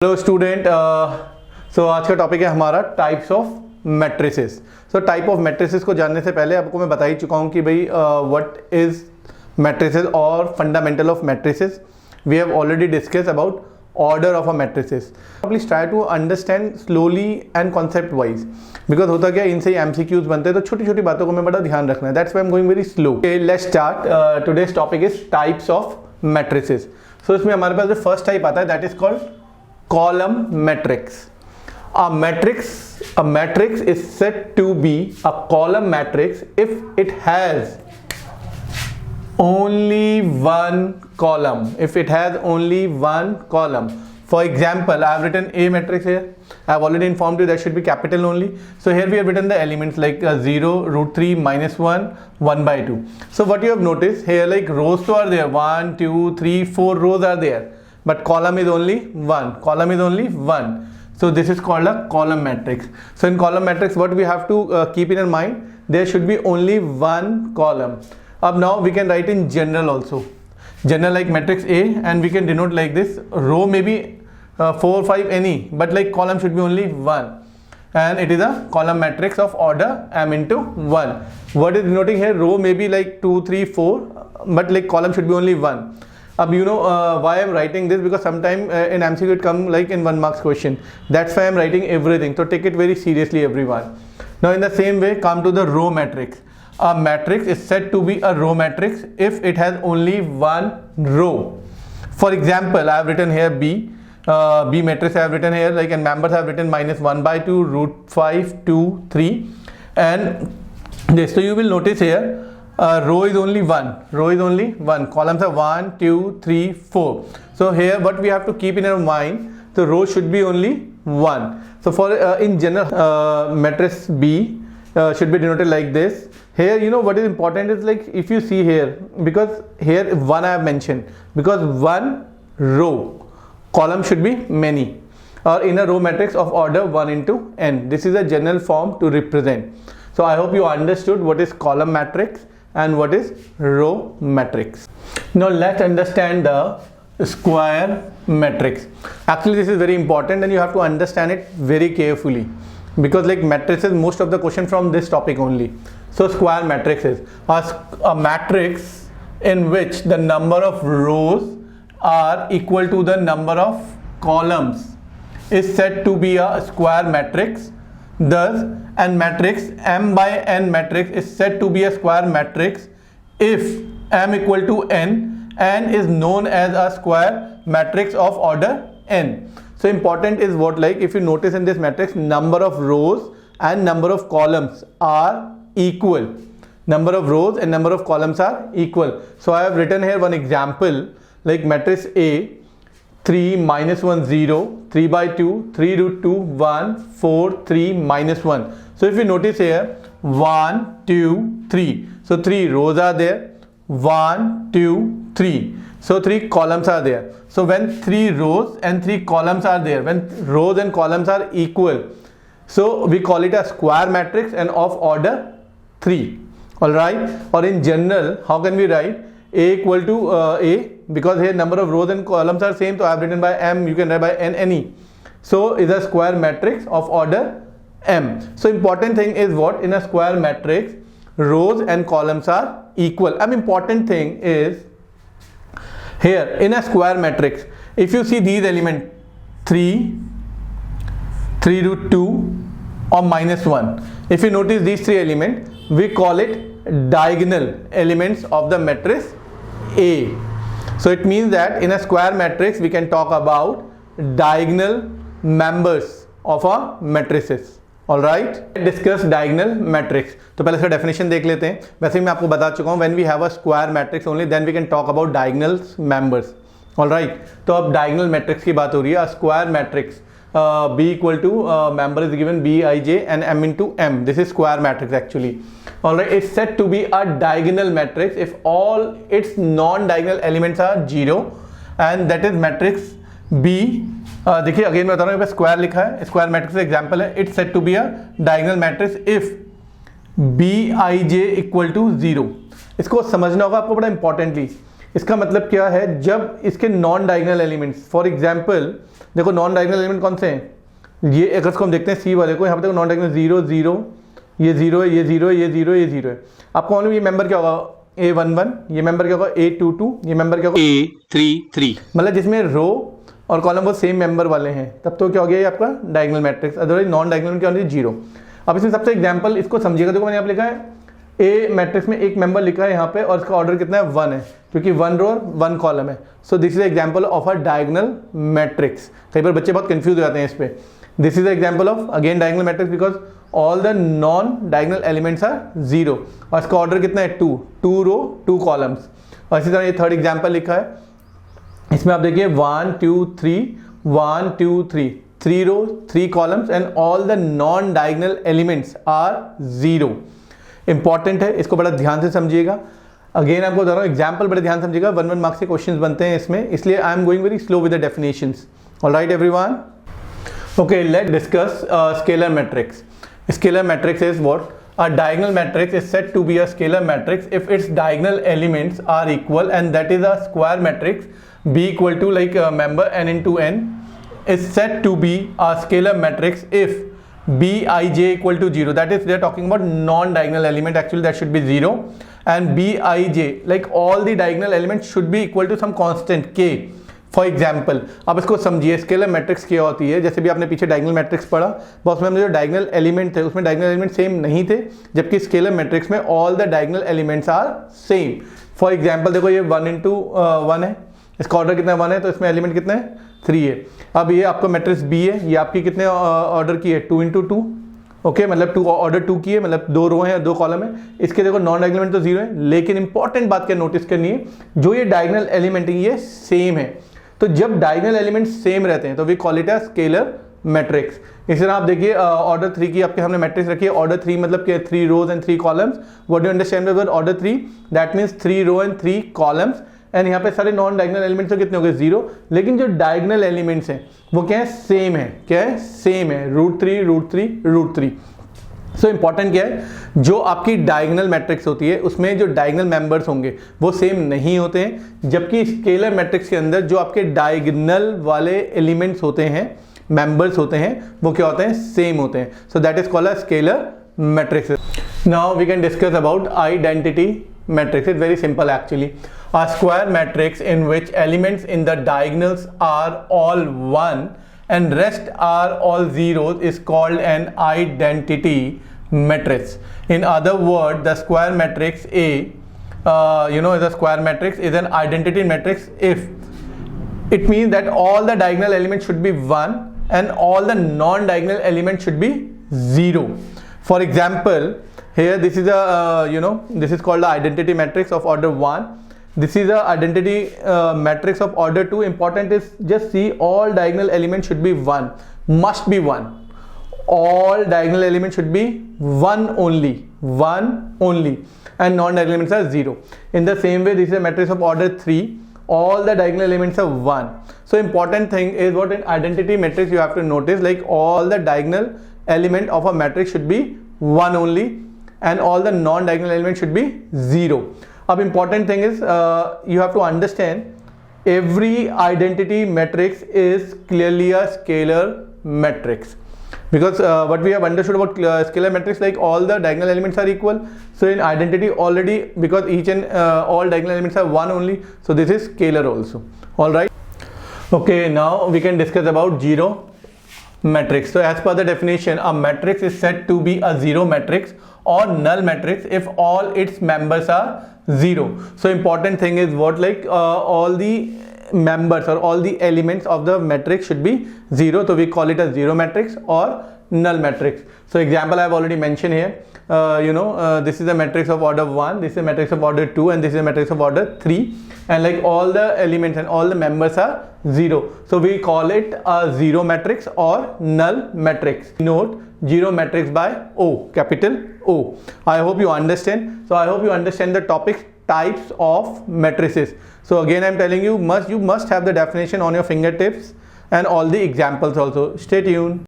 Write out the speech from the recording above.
Hello student. सो आज का topic है हमारा types of matrices. So type of matrices को जानने से पहले आपको मैं बता ही चुका हूँ कि भाई व्हाट इज मैट्रिसेस और fundamental of matrices. We have already discuss about order of a matrices. Please try to understand slowly and concept wise, because होता क्या इनसे ही एमसीक्यूज बनते हैं, तो छोटी छोटी बातों को मैं बड़ा ध्यान रखना है। That's why I am going very slow. Let's start. Today's topic is types of matrices. So इसमें हमारे पास जो फर्स्ट टाइप आता है that is called column matrix. A matrix is said to be a column matrix if it has only one column. If it has only one column. For example, I have written A matrix here. I have already informed you that should be capital only. So here we have written the elements like 0, √3, -1, 1/2. So what you have noticed here, like rows to are there, 1, 2, 3, 4 rows are there. But column is only one. So this is called a column matrix. So in column matrix, what we have to keep in our mind, there should be only one column. Now we can write in general also. General like matrix A, and we can denote like this. Row may be 4, 5, any, but like column should be only one. And it is a column matrix of order m into 1. What is denoting here? Row may be like 2, 3, 4, but like column should be only one. You know why I'm writing this, because sometime in MCQ it come like in 1 marks question. That's why I'm writing everything. So take it very seriously, everyone. Now in the same way, come to the row matrix. A matrix is said to be a row matrix if it has only one row. For example, I have written here B. B matrix I have written here, like, and members I have written -1/2, √5, 2, 3, and this. So you will notice here. Row is only one. Columns are 1, 2, 3, 4. So here what we have to keep in our mind, the row should be only one. So for in general, matrix B should be denoted like this. Here, you know what is important is, like, if you see here, because here one I have mentioned, because one row, column should be many, or in a row matrix of order 1 into n. This is a general form to represent. So I hope you understood what is column matrix and what is row matrix. Now let's understand the square matrix. Actually this is very important and you have to understand it very carefully, because like matrices, most of the question from this topic only. So square matrix is a matrix in which the number of rows are equal to the number of columns is said to be a square matrix. Thus, and matrix m by n matrix is said to be a square matrix if m equal to n and is known as a square matrix of order n. So important is what, like, if you notice in this matrix, number of rows and number of columns are equal. Number of rows and number of columns are equal. So I have written here one example, like matrix A, 3, -1, 0, 3/2, 3√2, 1, 4, 3, -1. So if you notice here, 1, 2, 3. So 3 rows are there, 1, 2, 3. So 3 columns are there. So when 3 rows and 3 columns are there, when rows and columns are equal, so we call it a square matrix and of order 3. Alright? Or in general, how can we write? A equal to A, because here number of rows and columns are same, so I have written by m, you can write by n, any. So is a square matrix of order m. So important thing is what, in a square matrix, rows and columns are equal. Important thing is here in a square matrix, if you see these elements 3, 3√2 or -1, if you notice these 3 elements, we call it diagonal elements of the matrix A. So it means that in a square matrix we can talk about diagonal members of a matrices. All right, discuss diagonal matrix. तो पहले इसका definition देख लेते हैं. वैसे ही मैं आपको बता चुका हूँ, when we have a square matrix only then we can talk about diagonal members. All right, तो अब diagonal matrix की बात हो रही है. A square matrix B equal to member is given Bij and m into m. This is square matrix actually. Alright, it's said to be a diagonal matrix if all its non-diagonal elements are 0, and that is matrix B. देखिए again मैं बता रहा हूँ, square लिखा है, square matrix का example है. It's said to be a diagonal matrix if Bij equal to 0. इसको समझना होगा आपको बड़ा इंपॉर्टेंटली. इसका मतलब क्या है, जब इसके non diagonal elements, for example देखो नॉन डायगोनल एलिमेंट कौन से हैं, ये अगर इसको हम देखते हैं सी वाले को, यहाँ पे देखो नॉन डायगोनल 0 0, ये 0 है, ये 0 है, ये 0 है, ये 0 है। आपको मालूम ये मेंबर क्या होगा, A11, ये मेंबर क्या होगा A22, ये मेंबर क्या होगा A33। मतलब जिसमें रो और कॉलम वो सेम मेंबर वाले हैं, तब तो क्या हो गया ये आपका diagonal matrix. Otherwise non diagonal में क्या होती है, 0। अब इसमें सबसे एग्जांपल इसको समझिएगा, देखो मैंने यहाँ पे लिखा है ए मैट्रिक्स में एक मेंबर लिखा है यहाँ पे और इसका ऑर्डर कितना है 1 है, क्योंकि 1 रो और 1 कॉलम है। So this is example of a diagonal matrix. कई बार बच्चे बहुत कंफ्यूज हो जाते हैं इस पे। This is example of again diagonal matrix because all the non diagonal elements are 0 और इसका ऑर्डर कितना है 2 रो 2 कॉलम्स। और इसी तरह ये थर्ड एग्जाम्पल लिखा है, इसमें आप देखिए 1 2 3 1 2 3 3 row 3 columns and all the non diagonal elements are 0। Important है, इसको बड़ा ध्यान से समझिएगा। अगेन आपको बता रहा हूँ एग्जाम्पल बड़े ध्यान समझिएगा, 1 मार्क्स के क्वेश्चंस बनते हैं इसमें, इसलिए आई am going very slow with the definitions. Alright everyone, okay let discuss scalar matrix. Scalar matrix is what? A diagonal matrix is said to be a scalar matrix if its diagonal elements are equal, and that is a square matrix B equal to like member n into n is said to be a scalar matrix if Bij equal to 0. That is, they are talking about non-diagonal element. Actually, that should be 0. And Bij, like all the diagonal elements should be equal to some constant k. For example आप इसको समझिए, scalar matrix क्या होती है। जैसे भी आपने पीछे डायगोनल मैट्रिक्स पढ़ा, बस उसमें जो डायगोनल एलिमेंट थे उसमें डायगोनल एलिमेंट सेम नहीं थे, जबकि स्केलर मैट्रिक्स में all the diagonal elements are same. For example देखो ये 1 into 1 है, इसका ऑर्डर कितना 1 है, तो इसमें एलिमेंट कितने हैं 3 है। अब ये आपका मैट्रिक्स बी है, ये आपकी कितने ऑर्डर की है 2 into 2, ओके मतलब 2 ऑर्डर 2 की है, मतलब 2 रो है 2 कॉलम है। इसके देखो नॉन डायगोनल एलिमेंट तो 0 है, लेकिन इंपॉर्टेंट बात क्या नोटिस करनी है, जो ये डायगोनल एलिमेंट है ये सेम है। तो जब डायगोनल एलिमेंट सेम रहते हैं तो we call it a scalar matrix. इस तरह आप देखिए ऑर्डर 3 की आपके हमने मैट्रिक्स रखी है। ऑर्डर 3 मतलब कि 3 rows and 3 columns. What do understand by word order 3? That means 3 row and 3 columns. And यहाँ पे सारे नॉन डायगोनल एलिमेंट्स तो कितने हो गए 0, लेकिन जो डायगोनल एलिमेंट्स हैं वो क्या है, सेम है। क्या है, सेम है, √3 √3 √3। सो इंपॉर्टेंट क्या है, जो आपकी डायगोनल मैट्रिक्स होती है उसमें जो डायगोनल मेंबर्स होंगे वो सेम नहीं होते हैं, जबकि स्केलर मैट्रिक्स के अंदर जो आपके डायगोनल वाले एलिमेंट्स होते हैं, मेंबर्स होते हैं, वो क्या होते हैं, सेम होते हैं। So that is called a scalar matrix. Now we can discuss about identity matrix. It's very simple actually. A square matrix in which elements in the diagonals are all 1 and rest are all zeros is called an identity matrix. In other words, the square matrix A, the square matrix is an identity matrix if it means that all the diagonal elements should be 1 and all the non-diagonal elements should be 0. For example, here this is a this is called the identity matrix of order 1. This is a identity matrix of order 2. Important is just see all diagonal elements should be 1, must be 1. All diagonal elements should be 1 only, and non-diagonal elements are 0. In the same way, this is a matrix of order 3. All the diagonal elements are 1. So important thing is what in identity matrix you have to notice, like all the diagonal element of a matrix should be 1 only, and all the non-diagonal elements should be 0. अब important thing is you have to understand every identity matrix is clearly a scalar matrix, because what we have understood about scalar matrix, like all the diagonal elements are equal. So in identity already, because each and all diagonal elements are 1 only, so this is scalar also. All right, okay, now we can discuss about zero matrix. So as per the definition, a matrix is said to be a zero matrix or null matrix if all its members are 0. So important thing is what, like all the members or all the elements of the matrix should be 0. So we call it a zero matrix or null matrix. So example I have already mentioned here. This is a matrix of order 1, this is a matrix of order 2, and this is a matrix of order 3, and like all the elements and all the members are 0. So we call it a zero matrix or null matrix. Note zero matrix by O, capital O. I hope you understand. So I hope you understand the topic types of matrices. So again I am telling you, you must have the definition on your fingertips and all the examples also. Stay tuned.